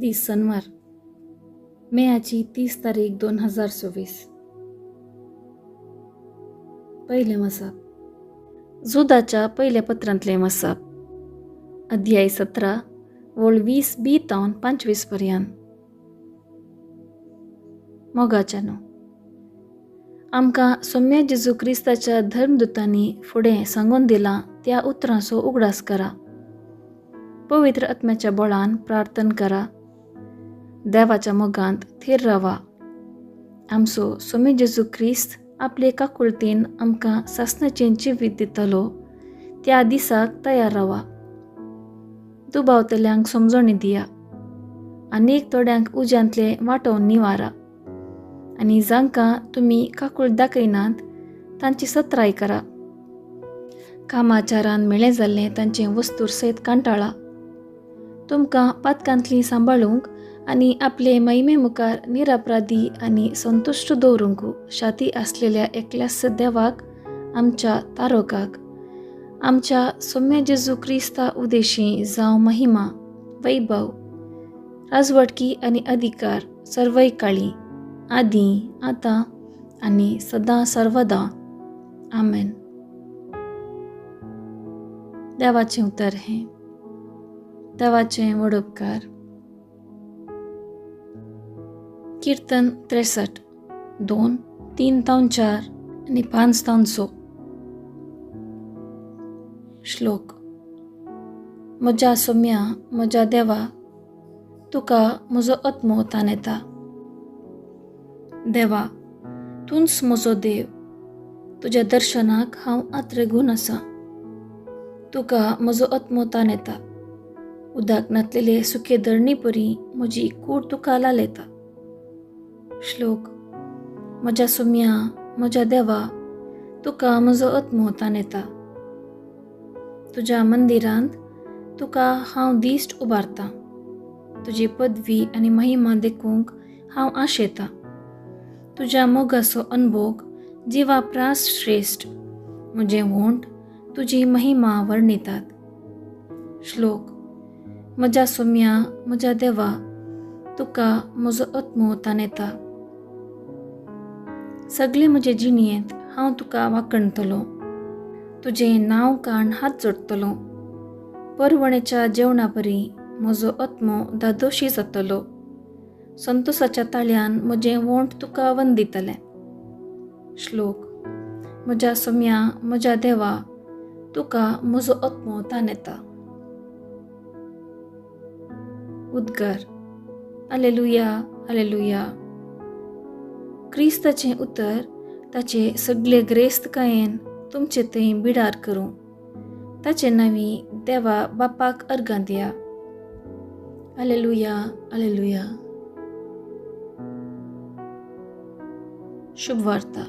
शनिवार मेयाची 30 तारीख 2024. पहिले मसाप जुदाच्या पहिल्या पत्रांतले मसाप अध्याय 17 वळ 20b तावन 25 पर्यंत. मोगाच्यानो आमकां सोम्या जेजू क्रिस्ताच्या धर्मदूतांनी फुडें सांगून दिला त्या उतरांचो उगडास करा. पवित्र आत्म्याच्या बळान प्रार्थना करा. देवाच्या मोगांत थीर रावा. आमचो सोम्या जेजू क्रिस्त आपले काकुळतीन आमकां सासणाचें जिवीत दितलो त्या दिसाक तयार रावा. दुबावतल्यांक समजणी दिया. आनीक थोड्यांक उज्यांतले वांटोवन निवारा. आनी जांकां तुमी काकूळ दाखयनात तांची सत्राय करा. कामाचारान मेळें जाल्लें तांचें वस्तूर सयत कांटाळा. तुमकां पातकांतली सांबाळूंक आनी आपले महिमे मुखार निरापराधी आनी संतुश्ट दवरूंक शाती आसलेल्या एकल्यास देवाक आमच्या तारोकाक आमच्या सोम्या जेजू क्रिस्ता उदेशी जावं महिमा, वैभव, राजवटकी आनी अधिकार सर्वय काळी आदी आतां आनी सदां सर्वदा. आमेन. देवाचें उतर हें. देवाचें व्हड उपकार. कीर्तन 63 2, 3 तावन 4 आनी 5 तावन 6. श्लोक. म्हज्या सोम्या, म्हज्या देवा, तुका म्हजो आत्मो ताणेता. देवा, तूंच म्हजो देव. तुज्या दर्शनाक हांव आत्रेगून आसां. तुका म्हजो आत्मो ताणेता. उदक नातलेले सुखे धरणी परी म्हजी कूड तुका लालयता. श्लोक. म्हज्या सोम्या, म्हज्या देवा, तुका म्हजो आत्मो ताणेता. तुज्या मंदिरांत तुका हांव दिश्ट उबारतां. तुजी पदवी आनी महिमा देखूंक हांव आशेतां. तुज्या मोगाचो अनभोग जिवा प्रास श्रेश्ठ. म्हजें वोंट तुजी महिमा वर्णितात. श्लोक. म्हज्या सोम्या, म्हज्या देवा, तुका म्हजो आत्मो ताणेता. सगळे म्हजे जिणयेंत हांव तुका वाखणतलों. तुजें नांव काण हात जोडटलों. परवणेच्या जेवणा परी म्हजो आत्मो धादोशी जातलो. संतोशाच्या ताळ्यान म्हजें वोंट तुका वंदितलें. श्लोक. म्हज्या सोम्या, म्हज्या देवा, तुका म्हजो आत्मो ताणेता. उद्गार. Hallelujah, hallelujah. क्रिस्ताचें उतर ताचे सगळे ग्रेस्तकायेन तुमचे थंय बिडार करूं. ताचे नांवी देवा बापाक अर्गां दिया. Hallelujah, hallelujah. शुभ वार्ता.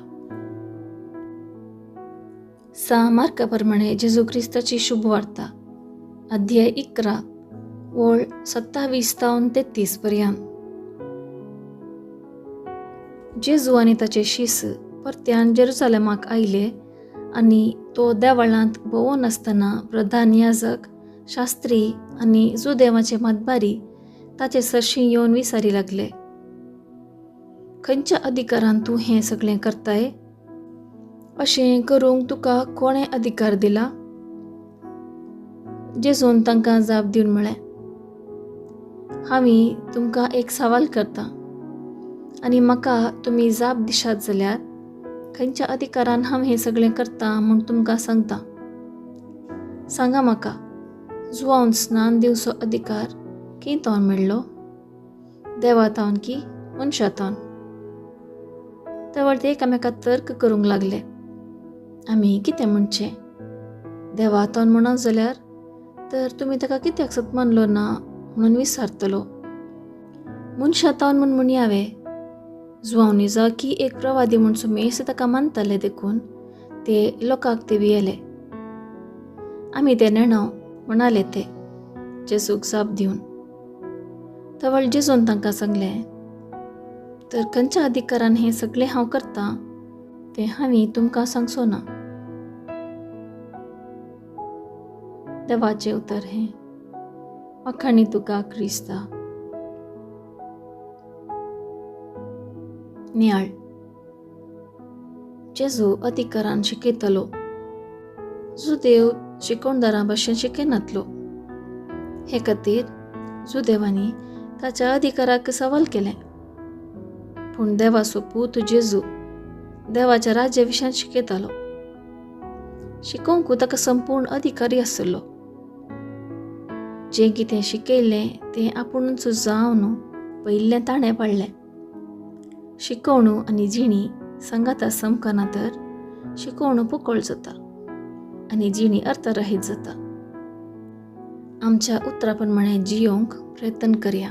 मार्का प्रमाणे जेजू क्रिस्ताची शुभ वार्ता अध्याय 11 वळ 27 तावन 33 पर्यंत. जेजू आनी ताचे शिस परत्यान जेरुसालेमाक आयले आनी तो देवळांत भोंवून आसतना प्रधान याजक, शास्त्री आनी जुदेवाचे मातबारी ताचे सरशी येवन विचारी लागले, खंयच्या अधिकारान तूं हें सगळें करताय? अशें करूंक तुका कोणें अधिकार दिला? जेजून तांकां जाप दिवन म्हळें, हांवें तुमकां एक सवाल करतां आनी म्हाका तुमी जाप दिशात जाल्यार खंयच्या अधिकारान हांव हें सगळें करतां म्हूण तुमकां सांगतां. सांगा म्हाका, जुवावन स्नान दिवचो अधिकार खंयतावन मेळ्ळो? देवातावन की मनशातावन? तेवळ ते एकामेकाक तर्क करूंक लागले. आमी कितें म्हणचें? देवातावन म्हणत जाल्यार तर तुमी ताका कित्याक सत मानलो ना म्हणून विचारतलो. मनशातावन म्हूण म्हणयावे. जुवावणी जावं की एक प्रवादी म्हणचो मेस ताका मानताले देखून ते लोकांक ते भियेले. आमी ते नेणव म्हणाले ते जेजूक जाप दिवन. तवळ जेजून तांकां सांगलें, तर खंयच्या अधिकारान हें सगळें हांव करतां तें हांवें तुमकां सांगचो ना. देवाचें उतर हें. वाखाणी तुका क्रिस्ता. नियाळ. जेजू अधिकारान शिकयतलो, जुदेव शिकोणदारां भाशेन शिकयनातलो. हे खातीर जुदेवांनी ताच्या अधिकाराक सवाल केले. पूण देवाचो पूत जेजू देवाच्या राज्या विशयान शिकयतालो. शिकोवंकूय ताका संपूर्ण अधिकारी आसलो. जें कितें शिकयलें तें आपुणूच जावन पयिल्लें ताणें पाळलें. शिकवणू आनी जिणी सांगात समकना तर शिकवणू पोकळ जाता आनी जिणी अर्थरहीत जाता. आमच्या उतरा प्रमाणे जियोंक प्रयत्न करया.